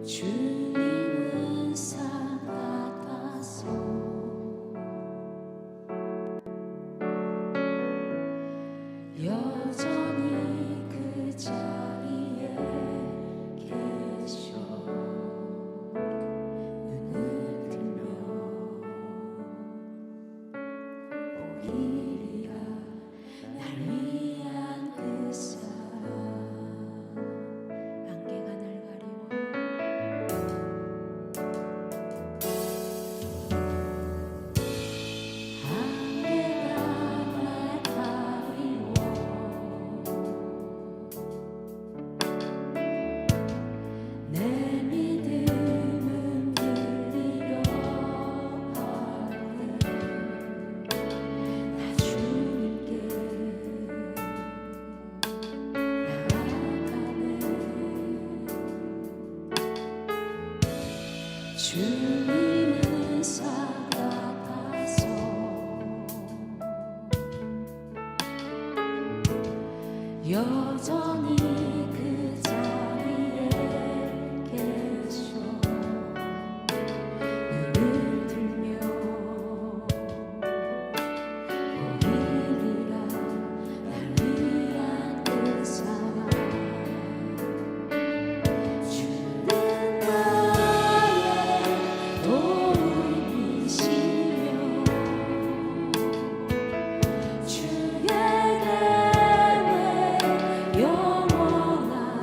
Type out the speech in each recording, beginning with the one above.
주님은 산 같아서 여전히 그 자리에 계셔. 눈을 들며 보이리라 날 위한 그 사랑. 안개가 날 가리워 내 믿음은 들리려 하네. 나 주님께 나아가네. 주님은 산 같아서 여전히 그 자리에 계셔. 눈을 들며 보이리라 날 위한 그 사랑. 주는 나의 도움이시며 주의 계획 영원하시네.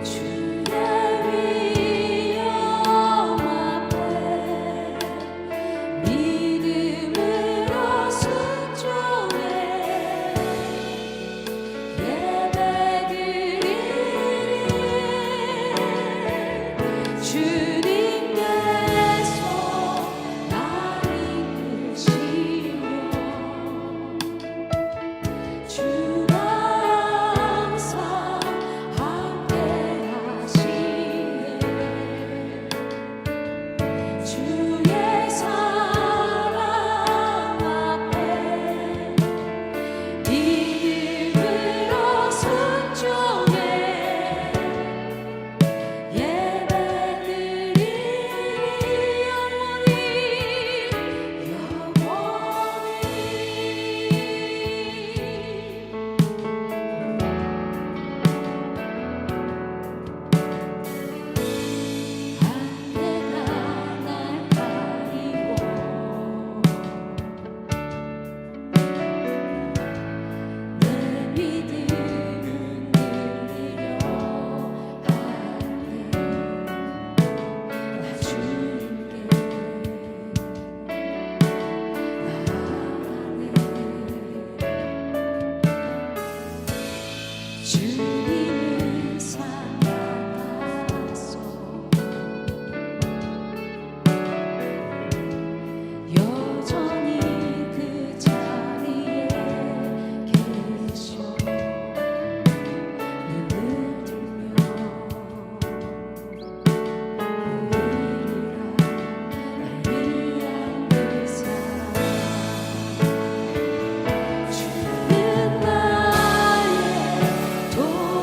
주의 위엄 앞에 믿음으로 순종해 예배드리리. 주님께서 나를 이끄시며 주가 항상 함께 하시네. 주의 사랑 앞에 믿음으로 순종해 예배드리리. 안개가 날 가리고 내 믿음은 들리려 하네. 나 주님께 나아가네. 주님은 산 같아서 여전히 그 자리에 계셔. 눈을 들며 보이리라 날 위한 그 사랑. 주는 나의 도움이시며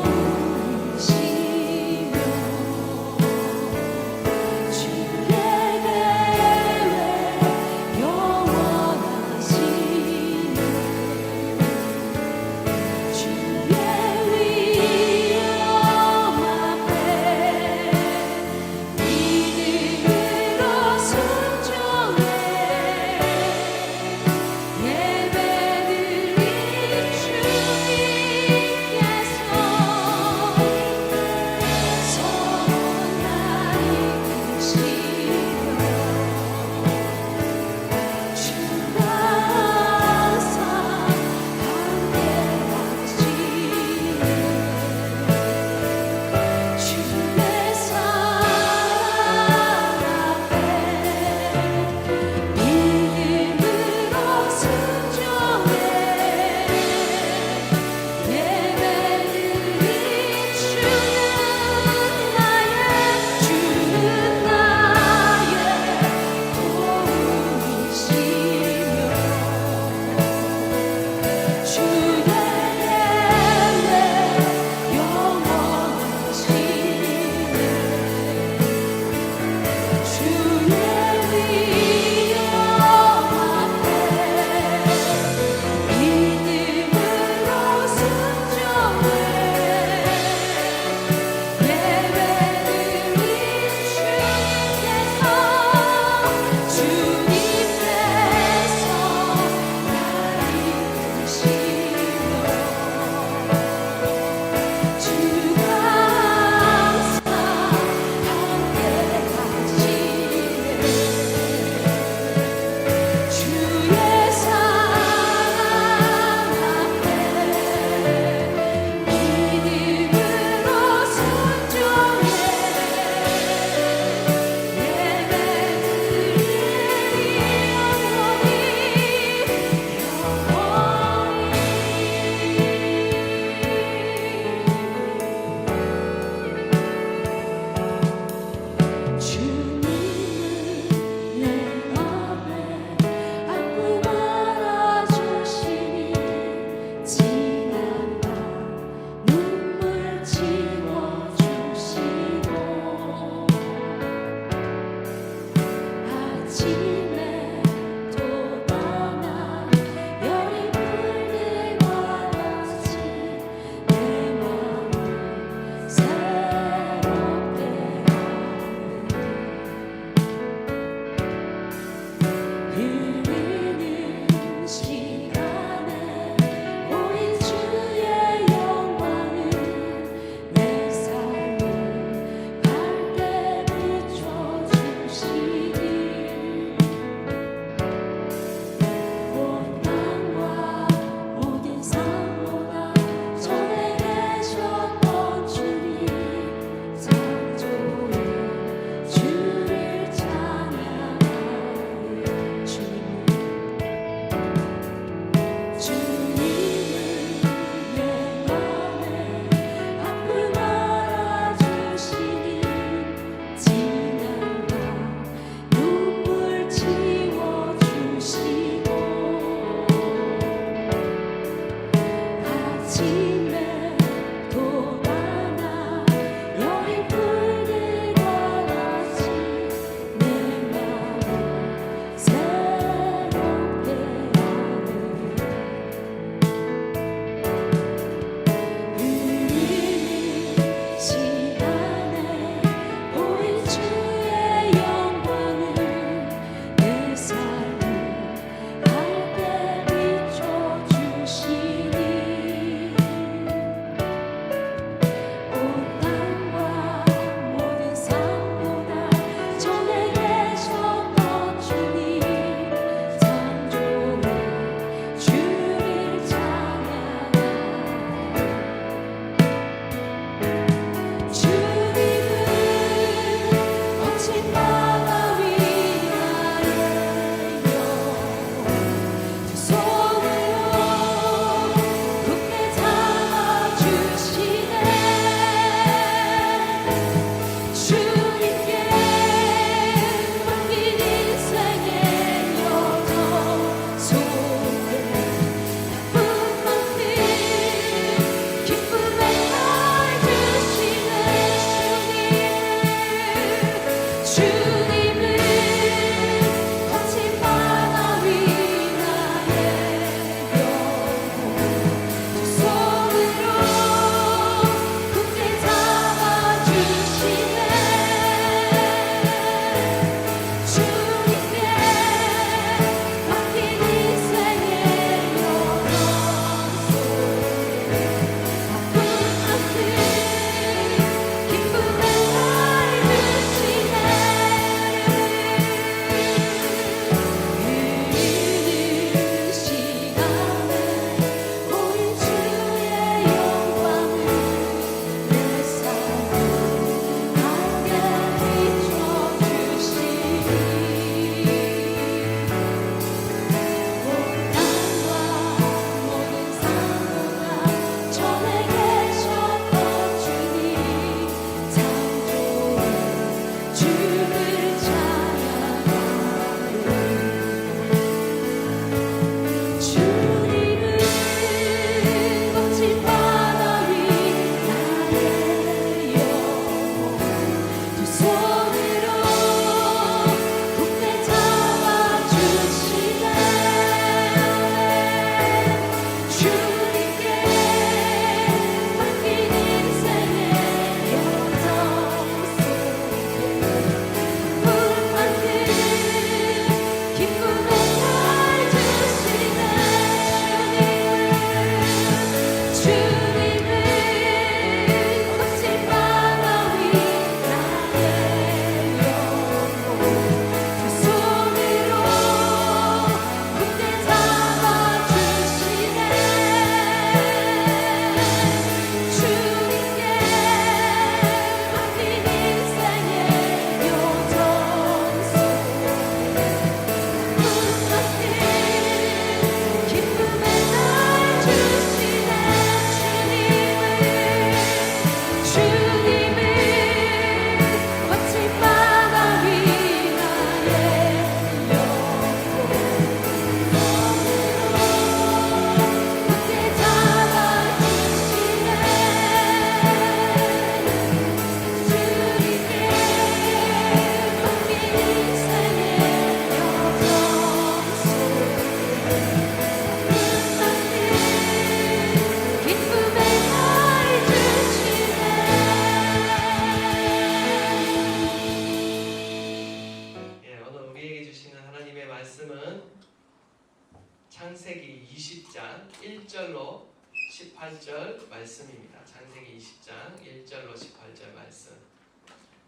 18절 말씀입니다. 창세기 20장 1절로 18절 말씀.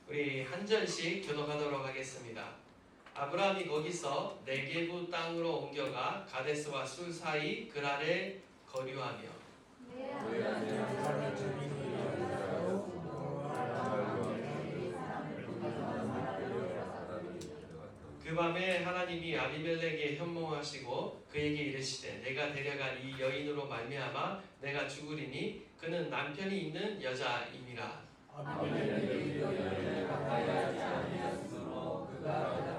우리 한 절씩 교독하도록 하겠습니다. 아브라함이 거기서 네게부 땅으로 옮겨가 가데스와 술 사이 그랄에 거류하며 그 밤에 하나님이 아비멜렉에 현몽하시고 그에게 이르시되 내가 데려간 이 여인으로 말미암아 내가 죽으리니 그는 남편이 있는 여자임이라. 아비멜렉이 여인을 가까이 하지 아니하였으므로 그가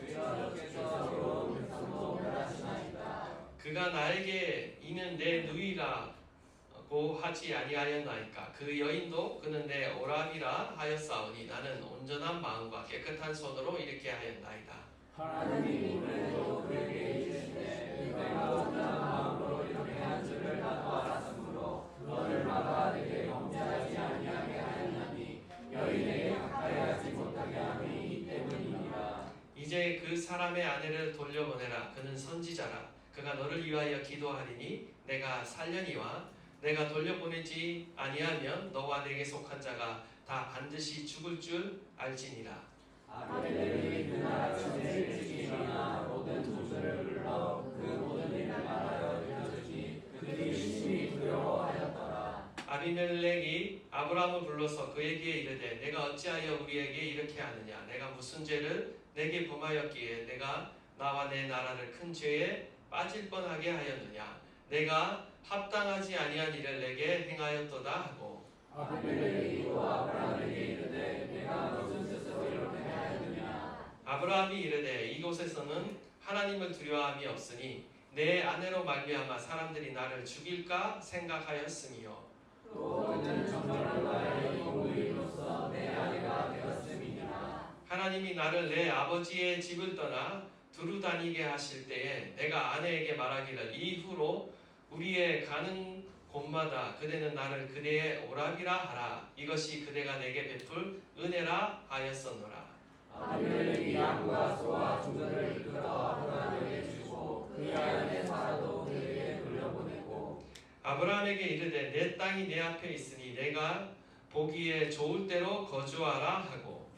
주여께서 이로 음성으로 말하시나이다. 그가 나에게 이는 내 누이라고 하지 아니하였나이까. 그 여인도 그는 내 오라비라 하였사오니 나는 온전한 마음과 깨끗한 손으로 이렇게 하였나이다. 하나님이 오늘도 그에게 이르시되 내가 온전한 마음으로 이렇게 한 줄을 나도 알았으므로 너를 막아 내게 범죄하지 아니하게 하였나니 여인에게 가까이 하지 못하게 함이 이 때문이니라. 이제 그 사람의 아내를 돌려보내라. 그는 선지자라. 그가 너를 위하여 기도하리니 내가 살려니와 내가 돌려보내지 아니하면 너와 내게 속한 자가 다 반드시 죽을 줄 알지니라. 아비멜렉이 그날 아침에 일찍 일어나 모든 조들을 불러 그 모든 일을 말하여 들려주니 그들이 심히 두려워하였더라. 아비멜렉이 아브라함을 불러서 그에게 이르되 내가 어찌하여 우리에게 이렇게 하느냐. 내가 무슨 죄를 내게 범하였기에 내가 나와 내 나라를 큰 죄에 빠질 뻔하게 하였느냐. 내가 합당하지 아니한 일을 내게 행하였도다 하고 아비멜렉이 또 아브라함에게 이르되 내가 무슨 뜻으로 이렇게 하였느냐. 아브라함이 이르되 이곳에서는 하나님을 두려워함이 없으니 내 아내로 말미암아 사람들이 나를 죽일까 생각하였으며 또 그는 정결한 나의 공의로서 내 아내가 되었음이니라. 하나님이 나를 내 아버지의 집을 떠나 두루 다니게 하실 때에 내가 아내에게 말하기를 이후로 우리의 가는 곳마다 그대는 나를 그대의 오라비라 하라. 이것이 그대가 내게 베풀 은혜라 하였었노라. 아비멜렉이 양과 소와 종들을 이끌어 아브라함에게 주고 그 안에 사라도 그에게 돌려보내고 아브라함에게 이르되 내 땅이 내 앞에 있으니 내가 보기에 좋을 대로 거주하라 하고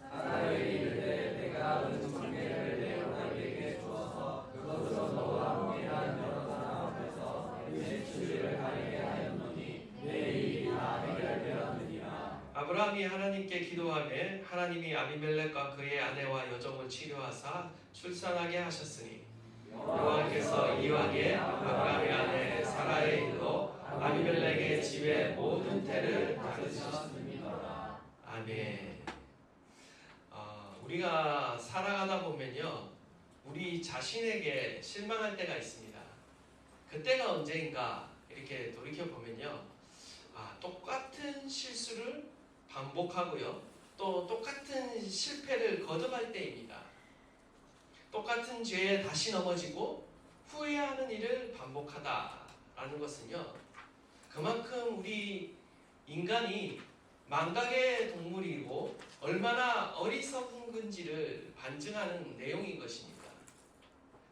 사라에게 이르되 내가 얻은 청계를 내 오라비에게 주어서 그것으로 너와 함께한 여러 사람 앞에서 내 주를 가리게 하였노니 내 일이 다 해결되었느니라. 아브라함이 하나님께 기도하며 하나님이 아비멜렉과 그의 아내와 여종을 치료하사 출산하게 하셨으니 여호와께서 이왕에 아브라함의 아내 사라의 일로 아비멜렉의 집의 모든 태를 닦으셨습니다. 아멘. 우리가 살아가다 보면요, 우리 자신에게 실망할 때가 있습니다. 그때가 언제인가 이렇게 돌이켜 보면요, 똑같은 실수를 반복하고요, 또 똑같은 실패를 거듭할 때입니다. 똑같은 죄에 다시 넘어지고 후회하는 일을 반복하다라는 것은요, 그만큼 우리 인간이 망각의 동물이고 얼마나 어리석은 건지를 반증하는 내용인 것입니다.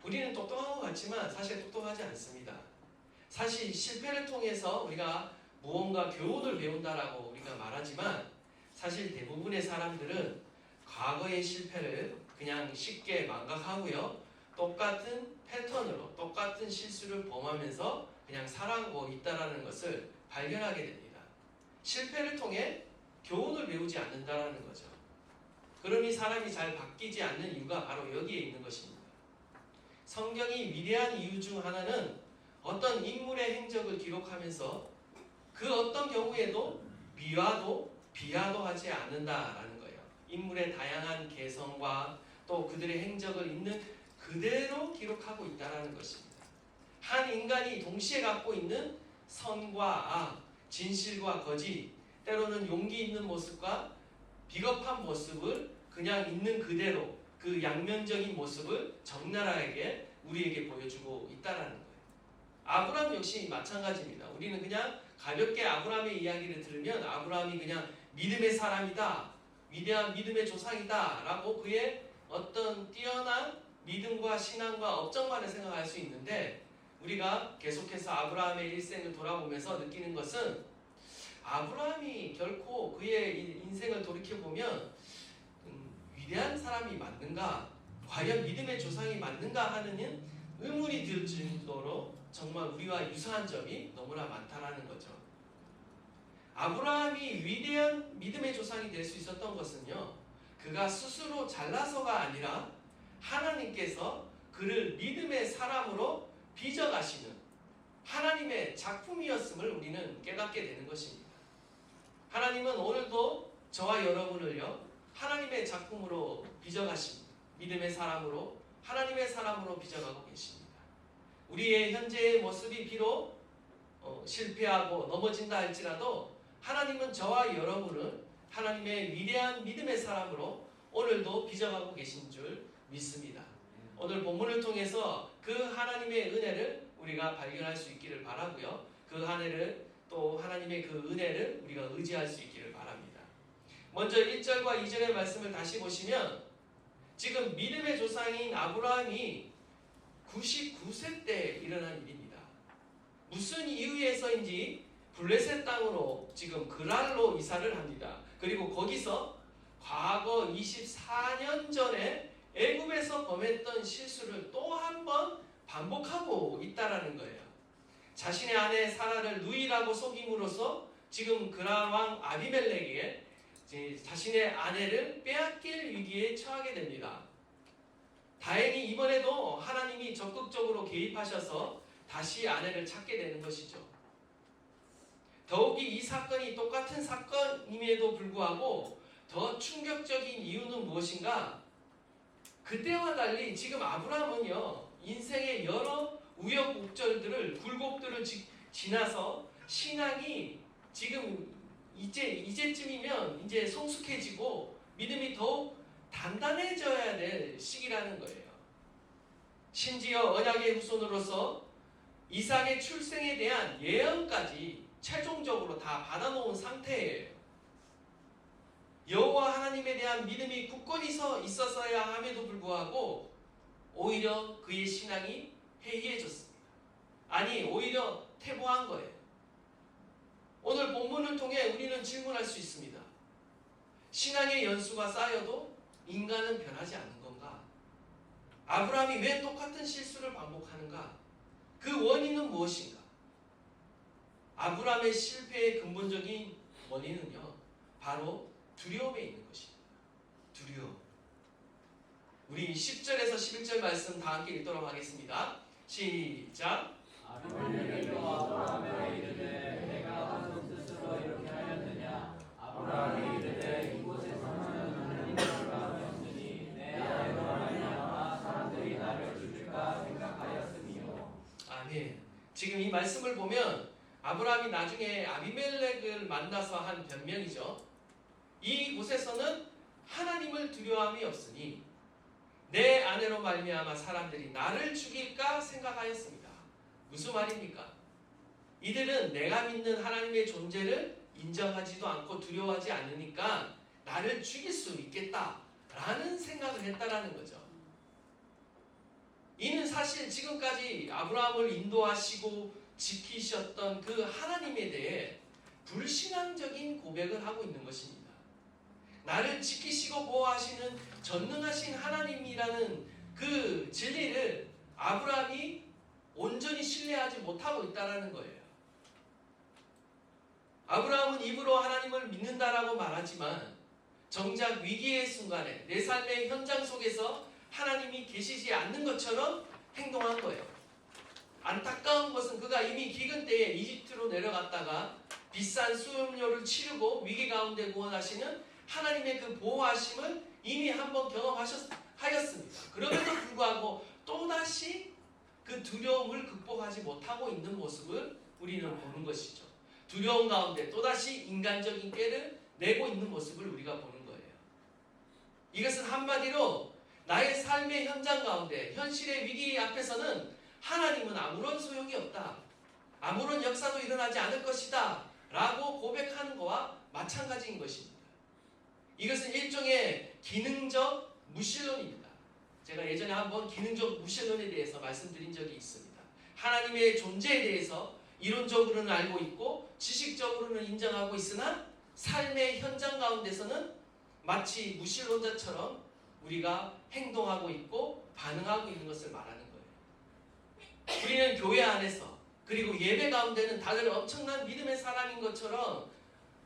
우리는 똑똑한 것 같지만 사실 똑똑하지 않습니다. 사실 실패를 통해서 우리가 무언가 교훈을 배운다라고 우리가 말하지만 사실 대부분의 사람들은 과거의 실패를 그냥 쉽게 망각하고요, 똑같은 패턴으로 똑같은 실수를 범하면서 그냥 살아가고 있다는 것을 발견하게 됩니다. 실패를 통해 교훈을 배우지 않는다는 거죠. 그러니 사람이 잘 바뀌지 않는 이유가 바로 여기에 있는 것입니다. 성경이 위대한 이유 중 하나는 어떤 인물의 행적을 기록하면서 그 어떤 경우에도 미화도 비하도 하지 않는다라는 거예요. 인물의 다양한 개성과 또 그들의 행적을 있는 그대로 기록하고 있다는 것입니다. 한 인간이 동시에 갖고 있는 선과 악, 진실과 거짓, 때로는 용기 있는 모습과 비겁한 모습을 그냥 있는 그대로 그 양면적인 모습을 적나라하게 우리에게 보여주고 있다는 거예요. 아브라함 역시 마찬가지입니다. 우리는 그냥 가볍게 아브라함의 이야기를 들으면 아브라함이 그냥 믿음의 사람이다, 위대한 믿음의 조상이다 라고 그의 어떤 뛰어난 믿음과 신앙과 업적만을 생각할 수 있는데 우리가 계속해서 아브라함의 일생을 돌아보면서 느끼는 것은 아브라함이 결코 그의 인생을 돌이켜보면 위대한 사람이 맞는가? 과연 믿음의 조상이 맞는가 하는 의문이 들 정도로 정말 우리와 유사한 점이 너무나 많다라는 거죠. 아브라함이 위대한 믿음의 조상이 될 수 있었던 것은요, 그가 스스로 잘나서가 아니라 하나님께서 그를 믿음의 사람으로 빚어가시는 하나님의 작품이었음을 우리는 깨닫게 되는 것입니다. 하나님은 오늘도 저와 여러분을요, 하나님의 작품으로 빚어가십니다. 믿음의 사람으로, 하나님의 사람으로 빚어가고 계십니다. 우리의 현재의 모습이 비록 실패하고 넘어진다 할지라도 하나님은 저와 여러분을 하나님의 위대한 믿음의 사람으로 오늘도 빚어가고 계신 줄 믿습니다. 오늘 본문을 통해서 그 하나님의 은혜를 우리가 발견할 수 있기를 바라고요. 그 또 하나님의 그 은혜를 우리가 의지할 수 있기를 바랍니다. 먼저 1절과 2절의 말씀을 다시 보시면 지금 믿음의 조상인 아브라함이 99세 때 일어난 일입니다. 무슨 이유에서인지 블레셋 땅으로 지금 그랄로 이사를 합니다. 그리고 거기서 과거 24년 전에 애굽에서 범했던 실수를 또 한 번 반복하고 있다라는 거예요. 자신의 아내 사라를 누이라고 속임으로써 지금 그랄 왕 아비멜렉에게 자신의 아내를 빼앗길 위기에 처하게 됩니다. 다행히 이번에도 하나님이 적극적으로 개입하셔서 다시 아내를 찾게 되는 것이죠. 더욱이 이 사건이 똑같은 사건임에도 불구하고 더 충격적인 이유는 무엇인가? 그때와 달리 지금 아브라함은요, 인생의 여러 우여곡절들을, 굴곡들을 지나서 신앙이 지금 이제쯤이면 이제 성숙해지고 믿음이 더욱 단단해져야 될 시기라는 거예요. 심지어 언약의 후손으로서 이삭의 출생에 대한 예언까지 최종적으로 다 받아놓은 상태예요. 여호와 하나님에 대한 믿음이 굳건히 있었어야 함에도 불구하고 오히려 그의 신앙이 해이해졌습니다. 아니, 오히려 퇴보한 거예요. 오늘 본문을 통해 우리는 질문할 수 있습니다. 신앙의 연수가 쌓여도 인간은 변하지 않는 건가? 아브라함이 왜 똑같은 실수를 반복하는가? 그 원인은 무엇인가? 아브라함의 실패의 근본적인 원인은요, 바로 두려움에 있는 것입니다. 두려움. 우리 10절에서 11절 말씀 다 함께 읽도록 하겠습니다. 시작. 아비멜렉이 아브라함에게 이르되 내가 너 스스로 이렇게 하였느냐? 아브라함이 이르되 이곳에서는 하나님의 불감이 없으니 내 아내로 말미암아 사람들이 나를 죽일까 생각하였음이요. 아멘. 지금 이 말씀을 보면 아브라함이 나중에 아비멜렉을 만나서 한 변명이죠. 이곳에서는 하나님을 두려움이 없으니 내 아내로 말미암아 사람들이 나를 죽일까 생각하였습니다. 무슨 말입니까? 이들은 내가 믿는 하나님의 존재를 인정하지도 않고 두려워하지 않으니까 나를 죽일 수 있겠다라는 생각을 했다라는 거죠. 이는 사실 지금까지 아브라함을 인도하시고 지키셨던 그 하나님에 대해 불신앙적인 고백을 하고 있는 것입니다. 나를 지키시고 보호하시는 전능하신 하나님이라는 그 진리를 아브라함이 온전히 신뢰하지 못하고 있다는 거예요. 아브라함은 입으로 하나님을 믿는다라고 말하지만 정작 위기의 순간에 내 삶의 현장 속에서 하나님이 계시지 않는 것처럼 행동한 거예요. 안타까운 것은 그가 이미 기근 때에 이집트로 내려갔다가 비싼 수염료를 치르고 위기 가운데 구원하시는 하나님의 그 보호하심을 이미 한번 경험하였습니다. 그럼에도 불구하고 또다시 그 두려움을 극복하지 못하고 있는 모습을 우리는 보는 것이죠. 두려움 가운데 또다시 인간적인 꾀를 내고 있는 모습을 우리가 보는 거예요. 이것은 한마디로 나의 삶의 현장 가운데 현실의 위기 앞에서는 하나님은 아무런 소용이 없다. 아무런 역사도 일어나지 않을 것이다. 라고 고백하는 것과 마찬가지인 것입니다. 이것은 일종의 기능적 무신론입니다. 제가 예전에 한번 기능적 무신론에 대해서 말씀드린 적이 있습니다. 하나님의 존재에 대해서 이론적으로는 알고 있고 지식적으로는 인정하고 있으나 삶의 현장 가운데서는 마치 무신론자처럼 우리가 행동하고 있고 반응하고 있는 것을 말하는 거예요. 우리는 교회 안에서 그리고 예배 가운데는 다들 엄청난 믿음의 사람인 것처럼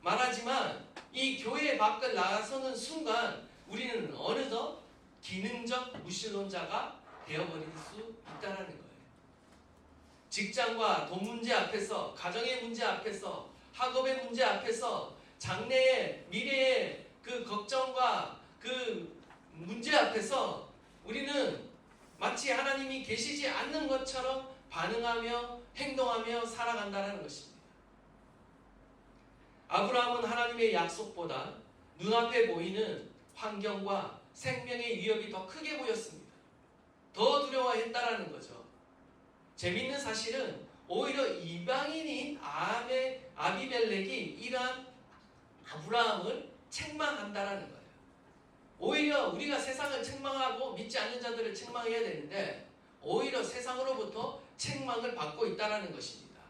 말하지만 이 교회 밖을 나서는 순간 우리는 어느덧 기능적 무신론자가 되어버릴 수 있다는 거예요. 직장과 돈 문제 앞에서, 가정의 문제 앞에서, 학업의 문제 앞에서, 장래의 미래의 그 걱정과 그 문제 앞에서 우리는 마치 하나님이 계시지 않는 것처럼 반응하며 행동하며 살아간다는 것입니다. 아브라함은 하나님의 약속보다 눈앞에 보이는 환경과 생명의 위협이 더 크게 보였습니다. 더 두려워했다라는 거죠. 재밌는 사실은 오히려 이방인인 아비멜렉이 이러한 아브라함을 책망한다라는 거예요. 오히려 우리가 세상을 책망하고 믿지 않는 자들을 책망해야 되는데 오히려 세상으로부터 책망을 받고 있다라는 것입니다.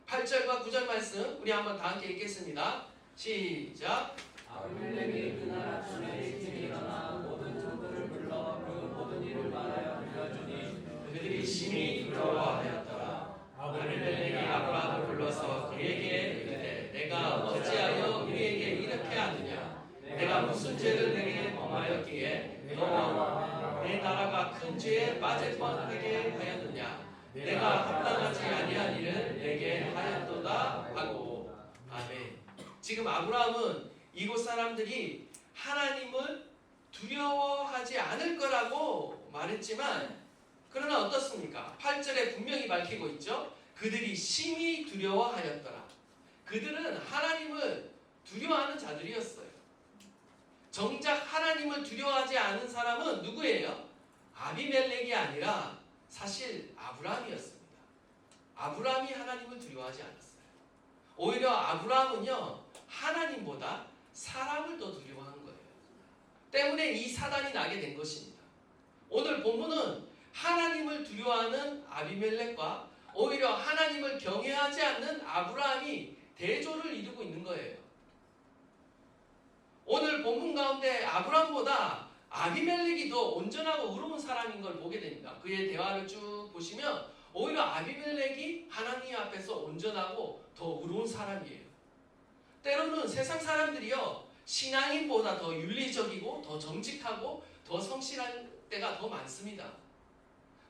8절과 9절 말씀 우리 한번 다 함께 읽겠습니다. 시작. 아비멜렉이 그날 아침에 일찍 일어나 모든 종들을 불러 그 모든 일을 말하여 들려주니 그들이 심히 두려워하였더라. 아비멜렉이 아브라함을 불러서 그에게 이르되 내가 어찌하여 우리에게 이렇게 하느냐? 내가 무슨 죄를 내게 범하였기에 너와 내 나라가 큰 죄에 빠질 뻔하게 하였느냐? 내가 합당하지 아니한 일을 내게 하였도다 하고. 아멘. 지금 아브라함은 이곳 사람들이 하나님을 두려워하지 않을 거라고 말했지만 그러나 어떻습니까? 8절에 분명히 밝히고 있죠. 그들이 심히 두려워하였더라. 그들은 하나님을 두려워하는 자들이었어요. 정작 하나님을 두려워하지 않은 사람은 누구예요? 아비멜렉이 아니라 사실 아브라함이었습니다. 아브라함이 하나님을 두려워하지 않았어요. 오히려 아브라함은요, 하나님보다 사람을 더 두려워한 거예요. 때문에 이 사단이 나게 된 것입니다. 오늘 본문은 하나님을 두려워하는 아비멜렉과 오히려 하나님을 경외하지 않는 아브라함이 대조를 이루고 있는 거예요. 오늘 본문 가운데 아브라함보다 아비멜렉이 더 온전하고 의로운 사람인 걸 보게 됩니다. 그의 대화를 쭉 보시면 오히려 아비멜렉이 하나님 앞에서 온전하고 더 의로운 사람이에요. 때로는 세상 사람들이요, 신앙인보다 더 윤리적이고 더 정직하고 더 성실할 때가 더 많습니다.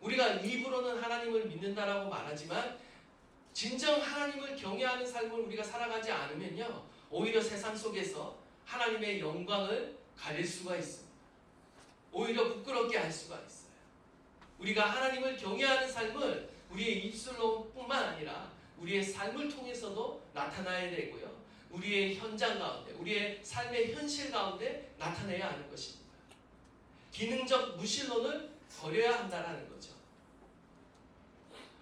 우리가 일부러는 하나님을 믿는다라고 말하지만 진정 하나님을 경외하는 삶을 우리가 살아가지 않으면요, 오히려 세상 속에서 하나님의 영광을 가릴 수가 있습니다. 오히려 부끄럽게 할 수가 있어요. 우리가 하나님을 경외하는 삶을 우리의 입술로뿐만 아니라 우리의 삶을 통해서도 나타나야 되고요. 우리의 현장 가운데, 우리의 삶의 현실 가운데 나타내야 하는 것입니다. 기능적 무신론을 버려야 한다는 거죠.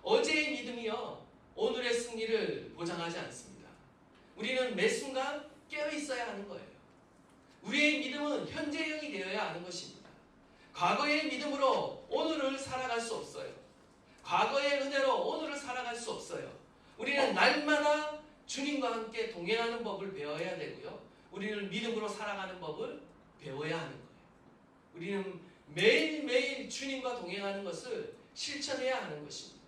어제의 믿음이요, 오늘의 승리를 보장하지 않습니다. 우리는 매 순간 깨어 있어야 하는 거예요. 우리의 믿음은 현재형이 되어야 하는 것입니다. 과거의 믿음으로 오늘을 살아갈 수 없어요. 과거의 은혜로 오늘을 살아갈 수 없어요. 우리는 날마다 주님과 함께 동행하는 법을 배워야 되고요. 우리는 믿음으로 살아가는 법을 배워야 하는 거예요. 우리는 매일매일 주님과 동행하는 것을 실천해야 하는 것입니다.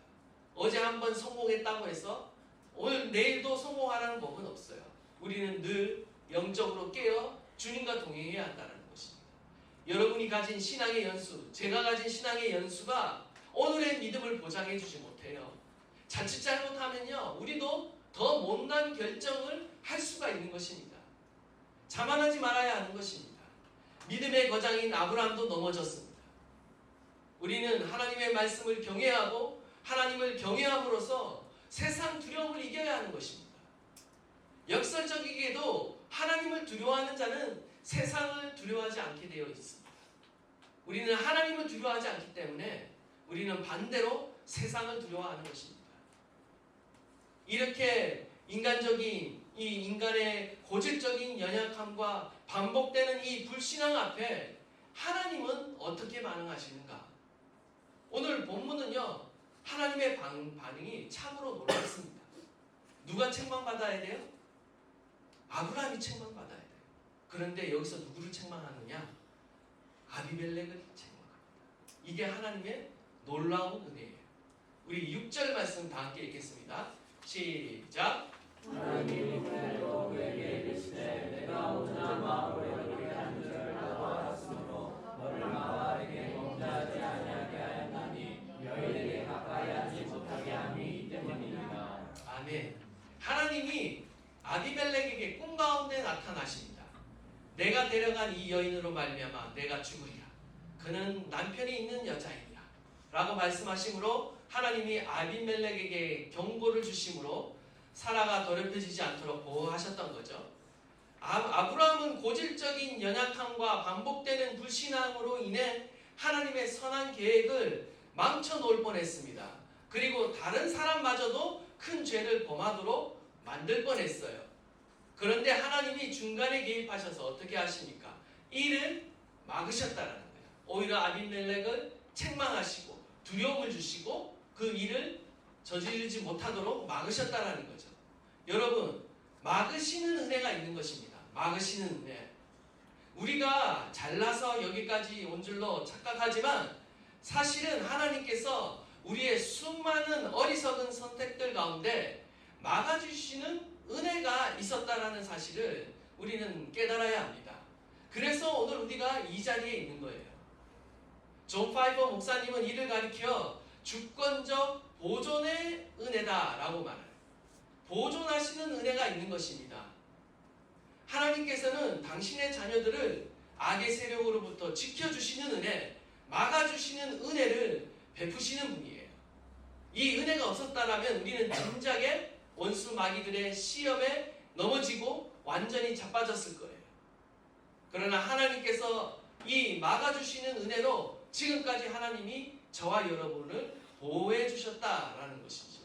어제 한번 성공했다고 해서 오늘 내일도 성공하라는 법은 없어요. 우리는 늘 영적으로 깨어 주님과 동행해야 한다는 것입니다. 여러분이 가진 신앙의 연수, 제가 가진 신앙의 연수가 오늘의 믿음을 보장해 주지 못해요. 자칫 잘못하면요, 우리도 더 못난 결정을 할 수가 있는 것입니다. 자만하지 말아야 하는 것입니다. 믿음의 거장인 아브라함도 넘어졌습니다. 우리는 하나님의 말씀을 경외하고 하나님을 경외함으로써 세상 두려움을 이겨야 하는 것입니다. 역설적이게도 하나님을 두려워하는 자는 세상을 두려워하지 않게 되어 있습니다. 우리는 하나님을 두려워하지 않기 때문에 우리는 반대로 세상을 두려워하는 것입니다. 이렇게 인간적인 이 인간의 고질적인 연약함과 반복되는 이 불신앙 앞에 하나님은 어떻게 반응하시는가? 오늘 본문은요, 하나님의 반응이 참으로 놀랐습니다. 누가 책망받아야 돼요? 아브라함이 책망받아야 돼요. 그런데 여기서 누구를 책망하느냐? 아비멜렉을 책망합니다. 이게 하나님의 놀라운 은혜예요. 우리 6절 말씀 다 함께 읽겠습니다. 시작. 하나님이 그대로 그에게 이르시되 내가 온전한 마음으로 이렇게 한 줄을 나도 알았으므로 너를 막아 내게 범죄하지 아니하게 하였나니 너희에게 가까이 하지 못하게 함이 이 때문이니라. 아멘. 하나님이 아비멜렉에게 꿈 가운데 나타나십니다. 내가 데려간 이 여인으로 말미암아 내가 죽으리라. 그는 남편이 있는 여자이니라 라고 말씀하심으로 하나님이 아비멜렉에게 경고를 주심으로 사라가 더럽혀지지 않도록 보호하셨던 거죠. 아브라함은 고질적인 연약함과 반복되는 불신앙으로 인해 하나님의 선한 계획을 망쳐놓을 뻔했습니다. 그리고 다른 사람마저도 큰 죄를 범하도록 만들 뻔했어요. 그런데 하나님이 중간에 개입하셔서 어떻게 하십니까? 이를 막으셨다라는 거예요. 오히려 아비멜렉을 책망하시고 두려움을 주시고 그 일을 저지르지 못하도록 막으셨다라는 거죠. 여러분, 막으시는 은혜가 있는 것입니다. 막으시는 은혜. 우리가 잘나서 여기까지 온 줄로 착각하지만 사실은 하나님께서 우리의 수많은 어리석은 선택들 가운데 막아주시는 은혜가 있었다라는 사실을 우리는 깨달아야 합니다. 그래서 오늘 우리가 이 자리에 있는 거예요. 존 파이버 목사님은 이를 가리켜 주권적 보존의 은혜다라고 말해요. 보존하시는 은혜가 있는 것입니다. 하나님께서는 당신의 자녀들을 악의 세력으로부터 지켜주시는 은혜, 막아주시는 은혜를 베푸시는 분이에요. 이 은혜가 없었다면 우리는 진작에 원수 마귀들의 시험에 넘어지고 완전히 자빠졌을 거예요. 그러나 하나님께서 이 막아주시는 은혜로 지금까지 하나님이 저와 여러분을 보호해 주셨다라는 것이죠.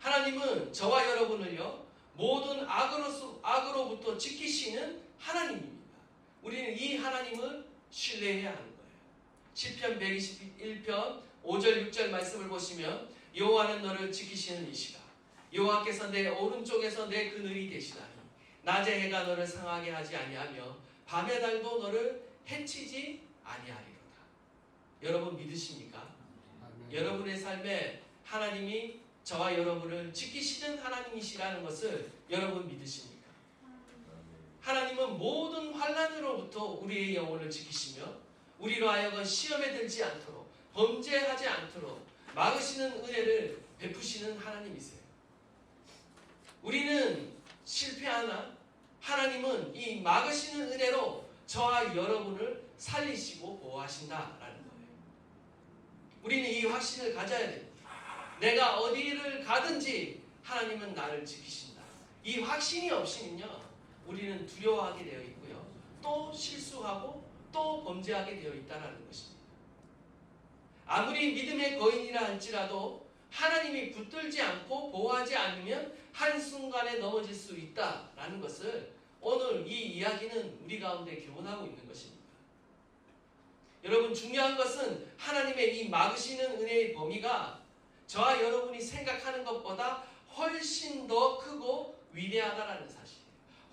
하나님은 저와 여러분을요 모든 악으로부터 지키시는 하나님입니다. 우리는 이 하나님을 신뢰해야 하는 거예요. 시편 121편 5절 6절 말씀을 보시면 여호와는 너를 지키시는 이시라. 여호와께서 내 오른쪽에서 내 그늘이 되시나니 낮에 해가 너를 상하게 하지 아니하며 밤의 달도 너를 해치지 아니하리로다. 여러분 믿으십니까? 여러분의 삶에 하나님이 저와 여러분을 지키시는 하나님이시라는 것을 여러분 믿으십니까? 하나님은 모든 환난으로부터 우리의 영혼을 지키시며 우리로 하여금 시험에 들지 않도록 범죄하지 않도록 막으시는 은혜를 베푸시는 하나님이세요. 우리는 실패하나 하나님은 이 막으시는 은혜로 저와 여러분을 살리시고 보호하신다라는 거예요. 우리는 이 확신을 가져야 됩니다. 내가 어디를 가든지 하나님은 나를 지키신다. 이 확신이 없이는요 우리는 두려워하게 되어 있고요 또 실수하고 또 범죄하게 되어 있다는 것입니다. 아무리 믿음의 거인이라 할지라도 하나님이 붙들지 않고 보호하지 않으면 한순간에 넘어질 수 있다라는 것을 오늘 이 이야기는 우리 가운데 교훈하고 있는 것입니다. 여러분 중요한 것은 하나님의 이 막으시는 은혜의 범위가 저와 여러분이 생각하는 것보다 훨씬 더 크고 위대하다는 사실이에요.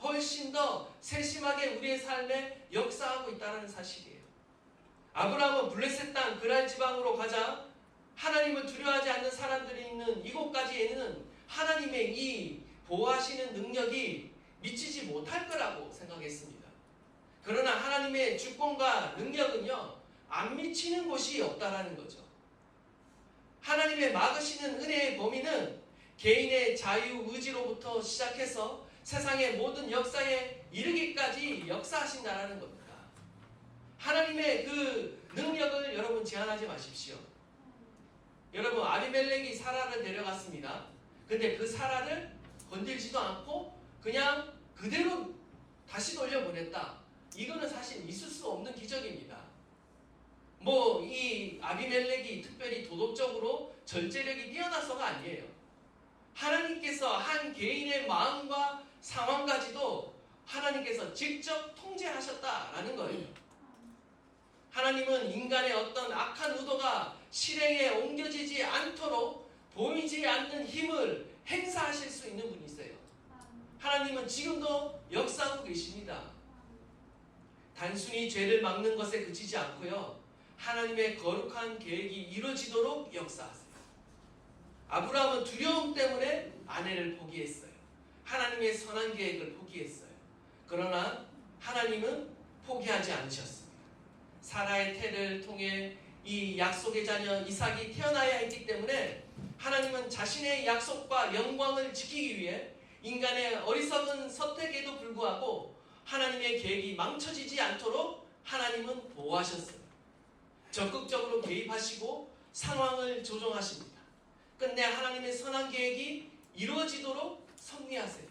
훨씬 더 세심하게 우리의 삶에 역사하고 있다는 사실이에요. 아브라함은 블레셋 땅 그랄 지방으로 가자 하나님을 두려워하지 않는 사람들이 있는 이곳까지에는 하나님의 이 보호하시는 능력이 미치지 못할 거라고 생각했습니다. 그러나 하나님의 주권과 능력은요 안 미치는 곳이 없다라는 거죠. 하나님의 막으시는 은혜의 범위는 개인의 자유의지로부터 시작해서 세상의 모든 역사에 이르기까지 역사하신다라는 겁니다. 하나님의 그 능력을 여러분 제한하지 마십시오. 여러분 아비멜렉이 사라를 데려갔습니다. 근데 그 사라를 건들지도 않고 그냥 그대로 다시 돌려보냈다. 이거는 사실 있을 수 없는 기적입니다. 뭐 이 아비멜렉이 특별히 도덕적으로 절제력이 뛰어나서가 아니에요. 하나님께서 한 개인의 마음과 상황까지도 하나님께서 직접 통제하셨다라는 거예요. 하나님은 인간의 어떤 악한 의도가 실행에 옮겨지지 않도록 보이지 않는 힘을 행사하실 수 있는 분이세요. 하나님은 지금도 역사하고 계십니다. 단순히 죄를 막는 것에 그치지 않고요. 하나님의 거룩한 계획이 이루어지도록 역사하세요. 아브라함은 두려움 때문에 아내를 포기했어요. 하나님의 선한 계획을 포기했어요. 그러나 하나님은 포기하지 않으셨습니다. 사라의 태를 통해 이 약속의 자녀 이삭이 태어나야 했기 때문에 하나님은 자신의 약속과 영광을 지키기 위해 인간의 어리석은 선택에도 불구하고 하나님의 계획이 망쳐지지 않도록 하나님은 보호하셨어요. 적극적으로 개입하시고 상황을 조정하십니다. 끝내 하나님의 선한 계획이 이루어지도록 섭리하세요.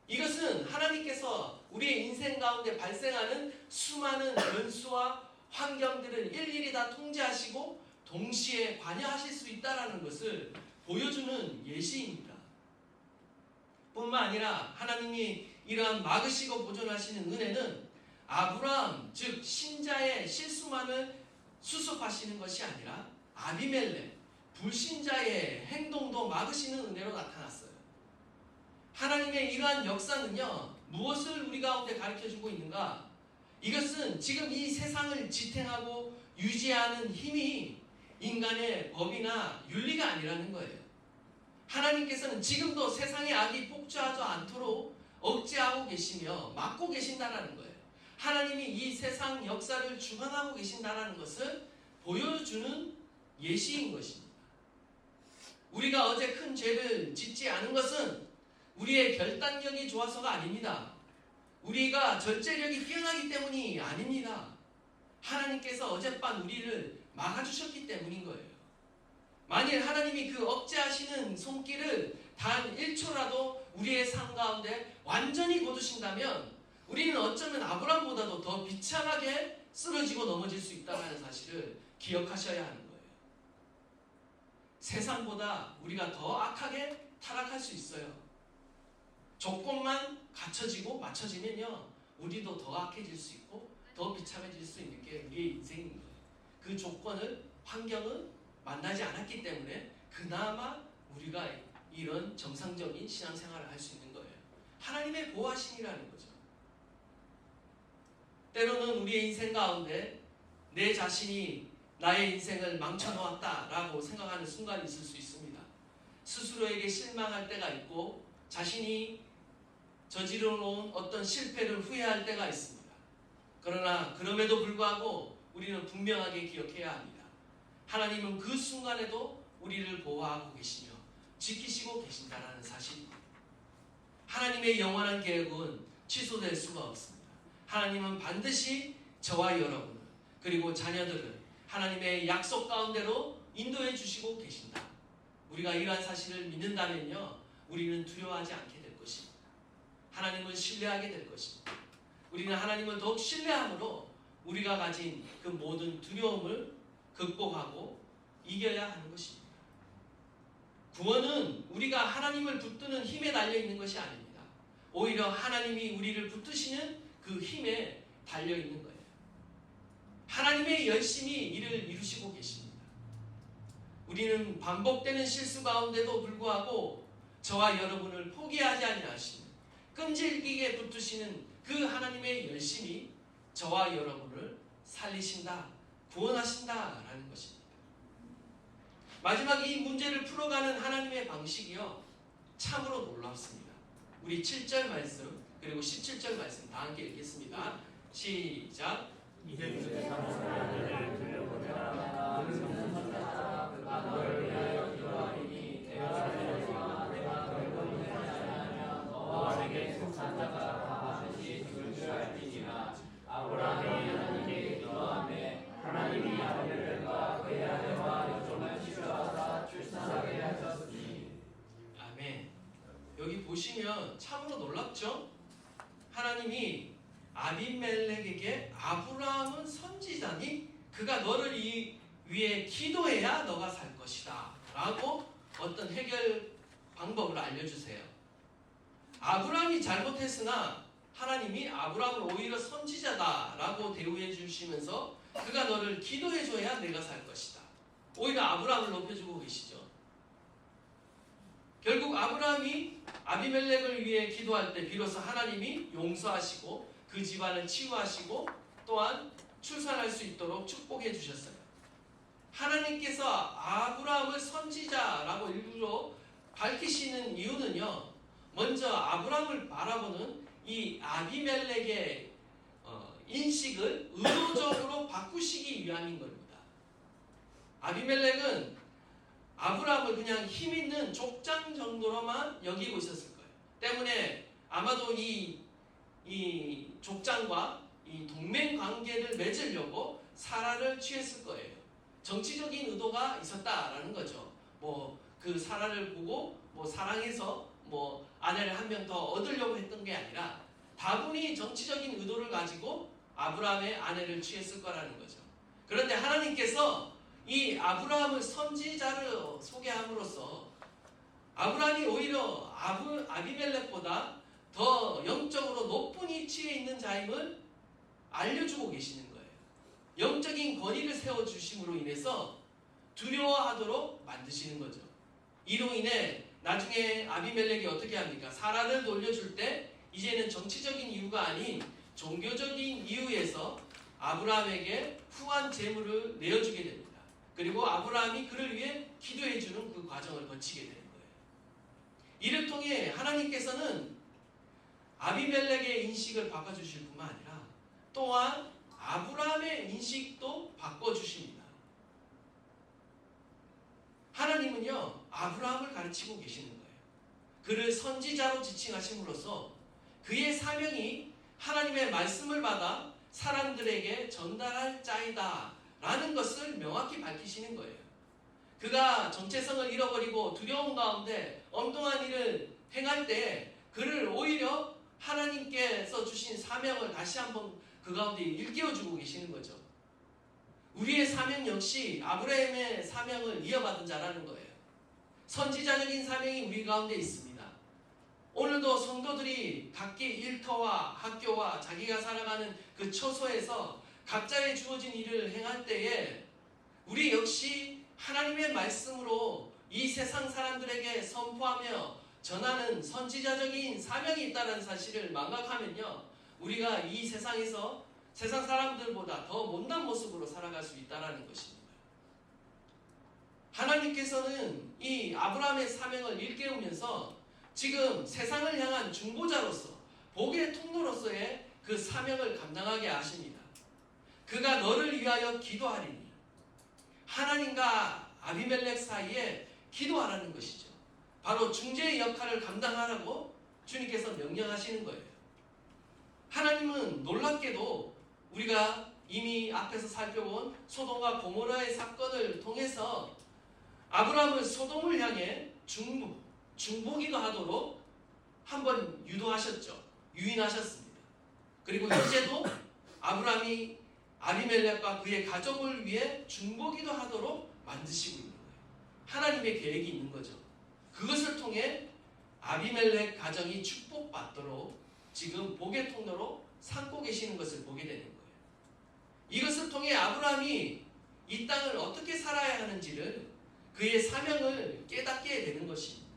이것은 하나님께서 우리의 인생 가운데 발생하는 수많은 변수와 환경들을 일일이 다 통제하시고 동시에 관여하실 수 있다는 것을 보여주는 예시입니다. 뿐만 아니라 하나님이 이러한 막으시고 보존하시는 은혜는 아브라함, 즉 신자의 실수만을 수습하시는 것이 아니라 아비멜렉, 불신자의 행동도 막으시는 은혜로 나타났어요. 하나님의 이러한 역사는요, 무엇을 우리 가운데 가르쳐주고 있는가? 이것은 지금 이 세상을 지탱하고 유지하는 힘이 인간의 법이나 윤리가 아니라는 거예요. 하나님께서는 지금도 세상의 악이 폭주하지 않도록 억제하고 계시며 막고 계신다는 거예요. 하나님이 이 세상 역사를 주관하고 계신다는 것을 보여주는 예시인 것입니다. 우리가 어제 큰 죄를 짓지 않은 것은 우리의 결단력이 좋아서가 아닙니다. 우리가 절제력이 뛰어나기 때문이 아닙니다. 하나님께서 어젯밤 우리를 막아주셨기 때문인 거예요. 만일 하나님이 그 억제하시는 손길을 단 1초라도 우리의 삶 가운데 완전히 거두신다면 우리는 어쩌면 아브라함보다도 더 비참하게 쓰러지고 넘어질 수 있다는 사실을 기억하셔야 하는 거예요. 세상보다 우리가 더 악하게 타락할 수 있어요. 조건만 갖춰지고 맞춰지면요, 우리도 더 악해질 수 있고 더 비참해질 수 있는 게 우리의 인생인 거예요. 그 조건을, 환경은 만나지 않았기 때문에 그나마 우리가 이런 정상적인 신앙생활을 할 수 있는 거예요. 하나님의 보호하심이라는 거죠. 때로는 우리의 인생 가운데 내 자신이 나의 인생을 망쳐놓았다라고 생각하는 순간이 있을 수 있습니다. 스스로에게 실망할 때가 있고 자신이 저지러 놓은 어떤 실패를 후회할 때가 있습니다. 그러나 그럼에도 불구하고 우리는 분명하게 기억해야 합니다. 하나님은 그 순간에도 우리를 보호하고 계시며 지키시고 계신다는 사실입니다. 하나님의 영원한 계획은 취소될 수가 없습니다. 하나님은 반드시 저와 여러분을 그리고 자녀들을 하나님의 약속 가운데로 인도해 주시고 계신다. 우리가 이러한 사실을 믿는다면요, 우리는 두려워하지 않게 될 것입니다. 하나님을 신뢰하게 될 것입니다. 우리는 하나님을 더욱 신뢰함으로 우리가 가진 그 모든 두려움을 극복하고 이겨야 하는 것입니다. 구원은 우리가 하나님을 붙드는 힘에 달려있는 것이 아닙니다. 오히려 하나님이 우리를 붙드시는 그 힘에 달려있는 거예요. 하나님의 열심히 이를 이루시고 계십니다. 우리는 반복되는 실수 가운데도 불구하고 저와 여러분을 포기하지 아니하시는, 끈질기게 붙드시는 그 하나님의 열심히 저와 여러분을 살리신다, 구원하신다라는 것입니다. 마지막 이 문제를 풀어가는 하나님의 방식이요, 참으로 놀랍습니다. 우리 7절 말씀 그리고 17절 말씀 다 함께 읽겠습니다. 시작. 이제 주의 사랑을 들려보내라. 그는 선자라 그가 너를 위하여 기도하리니 내가 결국 내지 않으면 너와 내게 속산자가 반드시 죽을 줄 알지니라. 아브라함이 하나님께 기도하매 하나님이 아벨과 그의 아내와 여종을 치료하사 출산하게 하셨으니. 아멘. 여기 보시면 참으로 놀랍죠? 하나님이 아비멜렉에게 아브라함은 선지자니 그가 너를 위해 기도해야 너가 살 것이다 라고 어떤 해결 방법을 알려주세요. 아브라함이 잘못했으나 하나님이 아브라함을 오히려 선지자다라고 대우해 주시면서 그가 너를 기도해 줘야 내가 살 것이다. 오히려 아브라함을 높여주고 계시죠. 결국 아브라함이 아비멜렉을 위해 기도할 때 비로소 하나님이 용서하시고 그 집안을 치유하시고 또한 출산할 수 있도록 축복해 주셨어요. 하나님께서 아브라함을 선지자라고 일부러 밝히시는 이유는요, 먼저 아브라함을 바라보는 이 아비멜렉의 인식을 의도적으로 바꾸시기 위함인 겁니다. 아비멜렉은 아브라함을 그냥 힘 있는 족장 정도로만 여기고 있었을 거예요. 때문에 아마도 이 족장과 이 동맹 관계를 맺으려고 사라를 취했을 거예요. 정치적인 의도가 있었다라는 거죠. 뭐 그 사라를 보고 뭐 사랑해서 뭐 아내를 한 명 더 얻으려고 했던 게 아니라 다분히 정치적인 의도를 가지고 아브라함의 아내를 취했을 거라는 거죠. 그런데 하나님께서 이 아브라함을 선지자를 소개함으로써 아브라함이 오히려 아비멜렉보다 더 영적으로 높은 위치에 있는 자임을 알려주고 계시는 거예요. 영적인 권위를 세워주심으로 인해서 두려워하도록 만드시는 거죠. 이로 인해 나중에 아비멜렉이 어떻게 합니까? 사라를 돌려줄 때 이제는 정치적인 이유가 아닌 종교적인 이유에서 아브라함에게 후한 재물을 내어주게 됩니다. 그리고 아브라함이 그를 위해 기도해주는 그 과정을 거치게 되는 거예요. 이를 통해 하나님께서는 아비멜렉의 인식을 바꿔주실 뿐만 아니라 또한 아브라함의 인식도 바꿔주십니다. 하나님은요, 아브라함을 가르치고 계시는 거예요. 그를 선지자로 지칭하심으로써 그의 사명이 하나님의 말씀을 받아 사람들에게 전달할 자이다 라는 것을 명확히 밝히시는 거예요. 그가 정체성을 잃어버리고 두려움 가운데 엉뚱한 일을 행할 때 그를 오히려 하나님께서 주신 사명을 다시 한번 그 가운데 일깨워주고 계시는 거죠. 우리의 사명 역시 아브라함의 사명을 이어받은 자라는 거예요. 선지자적인 사명이 우리 가운데 있습니다. 오늘도 성도들이 각기 일터와 학교와 자기가 살아가는 그 처소에서 각자의 주어진 일을 행할 때에 우리 역시 하나님의 말씀으로 이 세상 사람들에게 선포하며 전하는 선지자적인 사명이 있다는 사실을 망각하면요, 우리가 이 세상에서 세상 사람들보다 더 못난 모습으로 살아갈 수 있다는 것입니다. 하나님께서는 이 아브라함의 사명을 일깨우면서 지금 세상을 향한 중보자로서 복의 통로로서의 그 사명을 감당하게 하십니다. 그가 너를 위하여 기도하리니, 하나님과 아비멜렉 사이에 기도하라는 것이죠. 바로 중재의 역할을 감당하라고 주님께서 명령하시는 거예요. 하나님은 놀랍게도 우리가 이미 앞에서 살펴본 소돔과 고모라의 사건을 통해서 아브라함을 소돔을 향해 중보기도 하도록 한번 유도하셨죠. 유인하셨습니다. 그리고 현재도 아브라함이 아비멜렉과 그의 가족을 위해 중보기도 하도록 만드시고 있는 거예요. 하나님의 계획이 있는 거죠. 그것을 통해 아비멜렉 가정이 축복받도록 지금 복의 통로로 삼고 계시는 것을 보게 되는 거예요. 이것을 통해 아브라함이 이 땅을 어떻게 살아야 하는지를, 그의 사명을 깨닫게 되는 것입니다.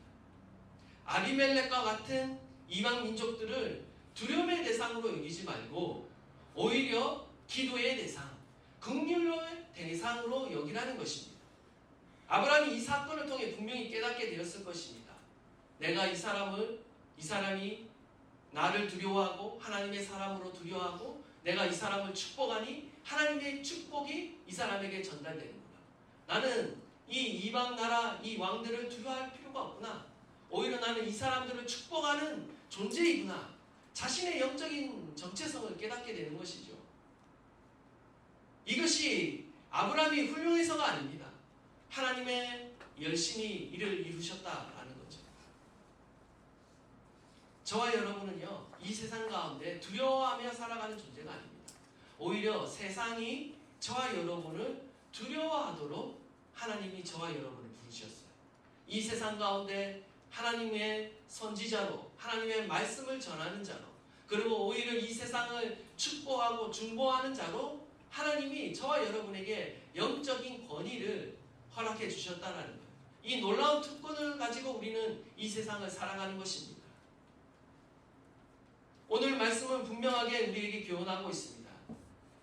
아비멜렉과 같은 이방 민족들을 두려움의 대상으로 여기지 말고 오히려 기도의 대상, 긍휼의 대상으로 여기라는 것입니다. 아브라함이 이 사건을 통해 분명히 깨닫게 되었을 것입니다. 내가 이 사람이 나를 두려워하고 하나님의 사람으로 두려워하고 내가 이 사람을 축복하니 하나님의 축복이 이 사람에게 전달되는구나. 나는 이 이방 나라 이 왕들을 두려워할 필요가 없구나. 오히려 나는 이 사람들을 축복하는 존재이구나. 자신의 영적인 정체성을 깨닫게 되는 것이죠. 이것이 아브라함이 훌륭해서가 아닙니다. 하나님의 열심히 이를 이루셨다라는 거죠. 저와 여러분은요, 이 세상 가운데 두려워하며 살아가는 존재가 아닙니다. 오히려 세상이 저와 여러분을 두려워하도록 하나님이 저와 여러분을 부르셨어요. 이 세상 가운데 하나님의 선지자로, 하나님의 말씀을 전하는 자로, 그리고 오히려 이 세상을 축복하고 중보하는 자로 하나님이 저와 여러분에게 영적인 권위를 허락해 주셨다라는 거예요. 이 놀라운 특권을 가지고 우리는 이 세상을 살아가는 것입니다. 오늘 말씀은 분명하게 우리에게 교훈하고 있습니다.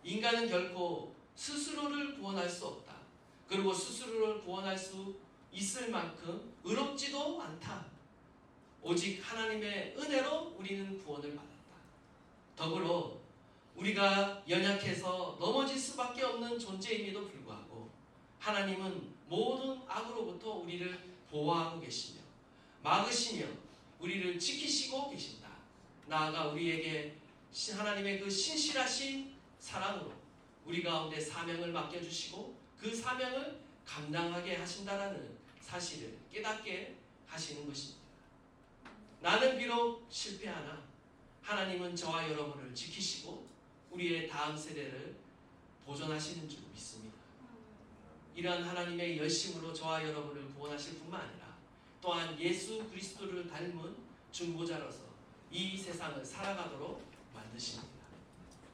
인간은 결코 스스로를 구원할 수 없다. 그리고 스스로를 구원할 수 있을 만큼 의롭지도 않다. 오직 하나님의 은혜로 우리는 구원을 받았다. 더불어 우리가 연약해서 넘어질 수밖에 없는 존재임에도 불구하고 하나님은 모든 악으로부터 우리를 보호하고 계시며 막으시며 우리를 지키시고 계신다. 나아가 우리에게 하나님의 그 신실하신 사랑으로 우리 가운데 사명을 맡겨주시고 그 사명을 감당하게 하신다라는 사실을 깨닫게 하시는 것입니다. 나는 비록 실패하나 하나님은 저와 여러분을 지키시고 우리의 다음 세대를 보존하시는 줄 믿습니다. 이러한 하나님의 열심으로 저와 여러분을 구원하실 뿐만 아니라 또한 예수 그리스도를 닮은 중보자로서 이 세상을 살아가도록 만드십니다.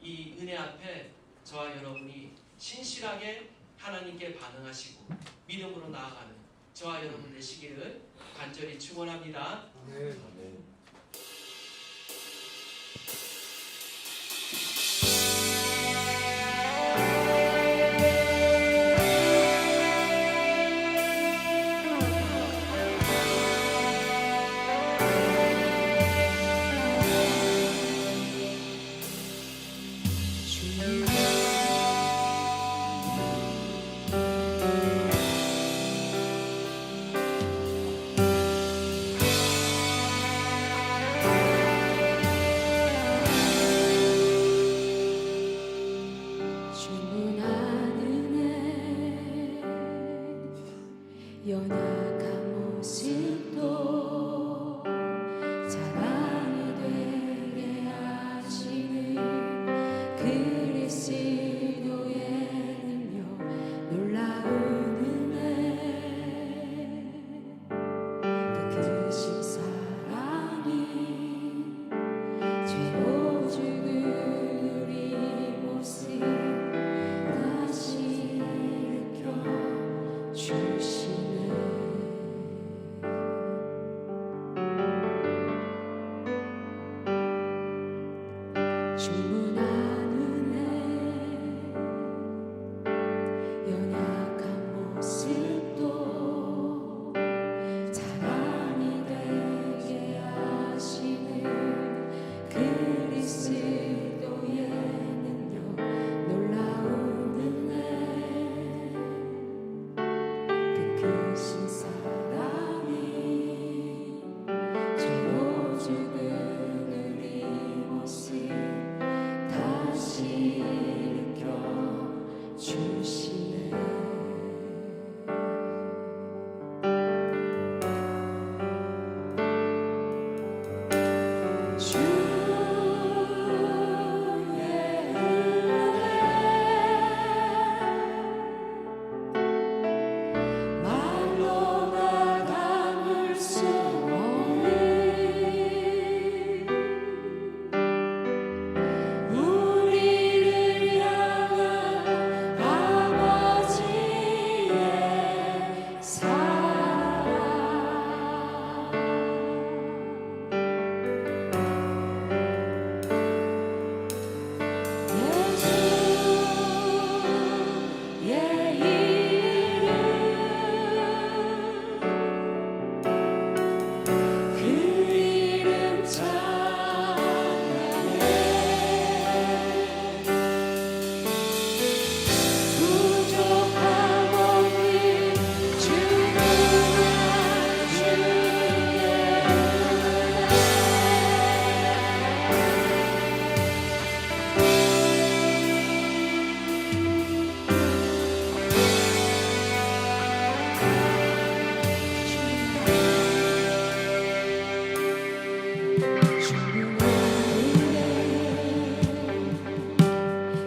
이 은혜 앞에 저와 여러분이 신실하게 하나님께 반응하시고 믿음으로 나아가는 저와 여러분 되시기를 간절히 축원합니다. 아멘. 연약한 모습도 자랑이 되게 하시는 그리스도의 능력 놀라운 은혜 그 크신 사랑이 죄로 죽은 우리 모습 다시 일으켜 주시네. 충분한 은혜 연약한 모습도 자랑이 되게 하시는 그리스도의 능력 놀라운 은혜 그 크신 사랑이 죄로 죽은 우리 모습 다시 일으켜 주시네. 주의 은혜 말로가 담을 수 없는 우리를 향한 아버지의 사랑 예수의 이름 그 이름 찬양해 부족한 모든 주님의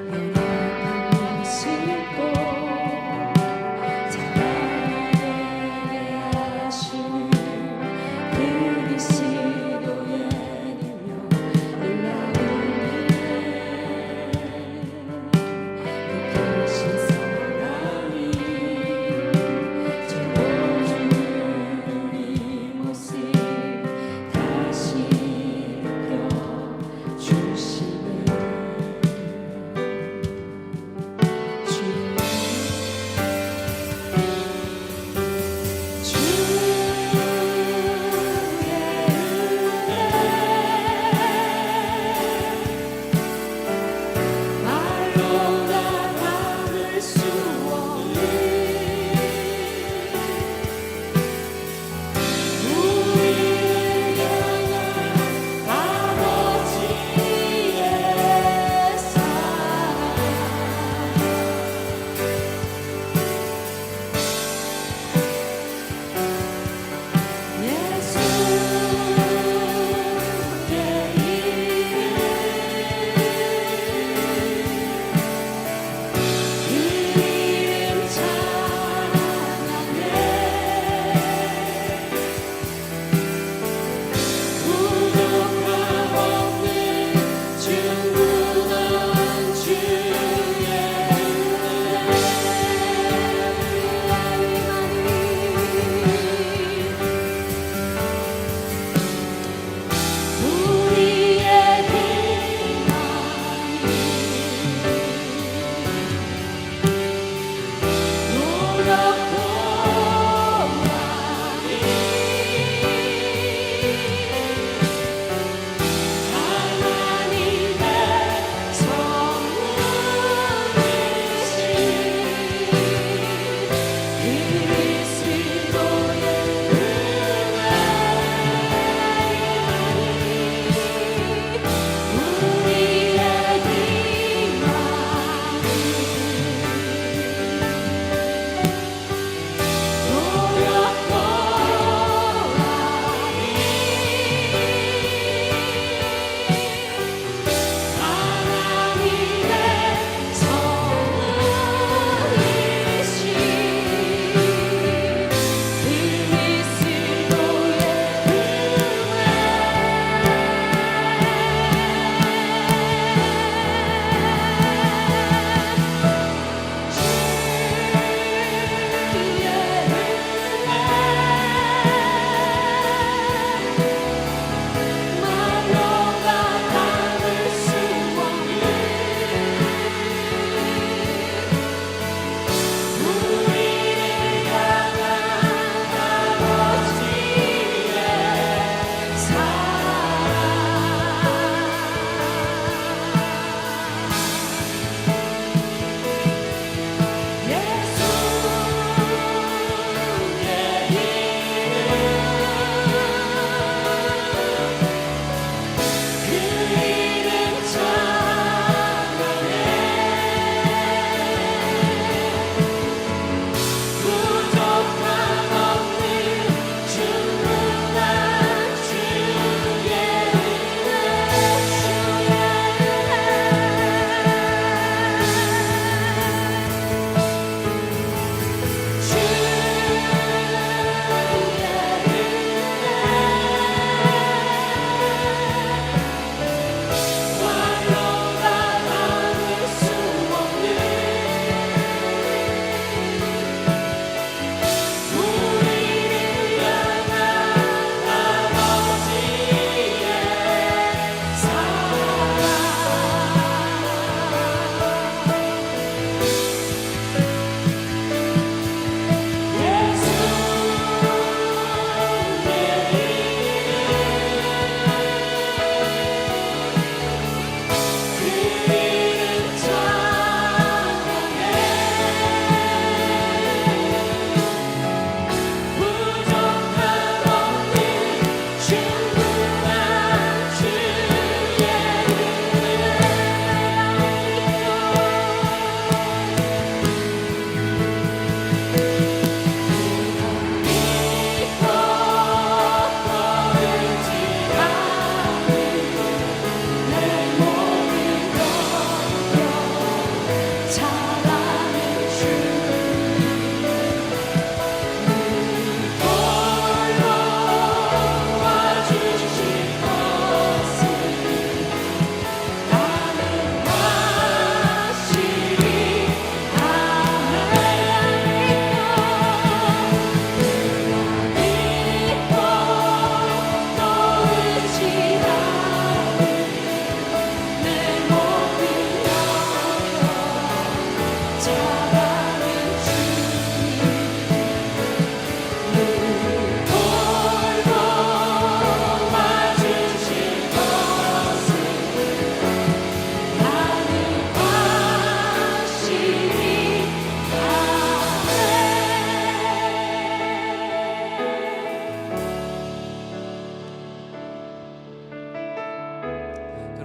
연약한 모습도 자랑하게 하시는 그리스도의 능력 놀라운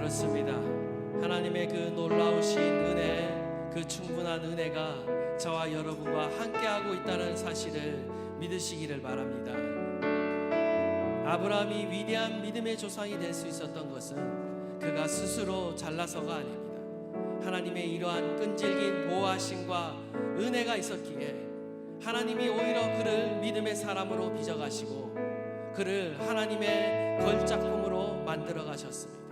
그렇습니다. 하나님의 그 놀라우신 은혜, 그 충분한 은혜가 저와 여러분과 함께하고 있다는 사실을 믿으시기를 바랍니다. 아브라함이 위대한 믿음의 조상이 될 수 있었던 것은 그가 스스로 잘나서가 아닙니다. 하나님의 이러한 끈질긴 보호하심과 은혜가 있었기에 하나님이 오히려 그를 믿음의 사람으로 빚어가시고 그를 하나님의 걸작품으로 만들어 가셨습니다.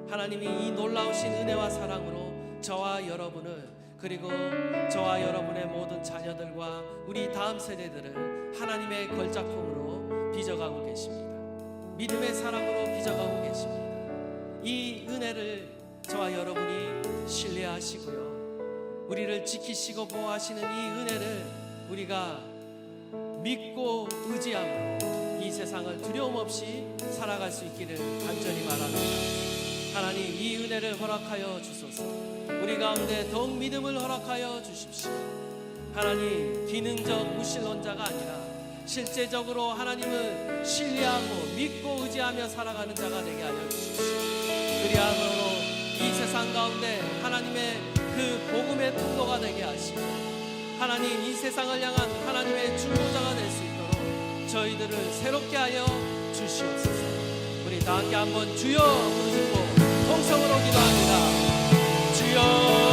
하나님이 이 놀라우신 은혜와 사랑으로 저와 여러분을, 그리고 저와 여러분의 모든 자녀들과 우리 다음 세대들을 하나님의 걸작품으로 빚어가고 계십니다. 믿음의 사람으로 빚어가고 계십니다. 이 은혜를 저와 여러분이 신뢰하시고요, 우리를 지키시고 보호하시는 이 은혜를 우리가 믿고 의지함으로 이 세상을 두려움 없이 살아갈 수 있기를 간절히 바랍니다. 하나님, 이 은혜를 허락하여 주소서. 우리 가운데 더욱 믿음을 허락하여 주십시오. 하나님, 기능적 무신론자가 아니라 실제적으로 하나님을 신뢰하고 믿고 의지하며 살아가는 자가 되게 하여 주십시오. 그리함으로 이 세상 가운데 하나님의 그 복음의 통로가 되게 하시고 하나님, 이 세상을 향한 하나님의 중보자가 될 수 있도록 저희들을 새롭게 하여 주시옵소서. 우리 다 함께 한번 주여 부르짖고 통성으로 기도합니다. 주여.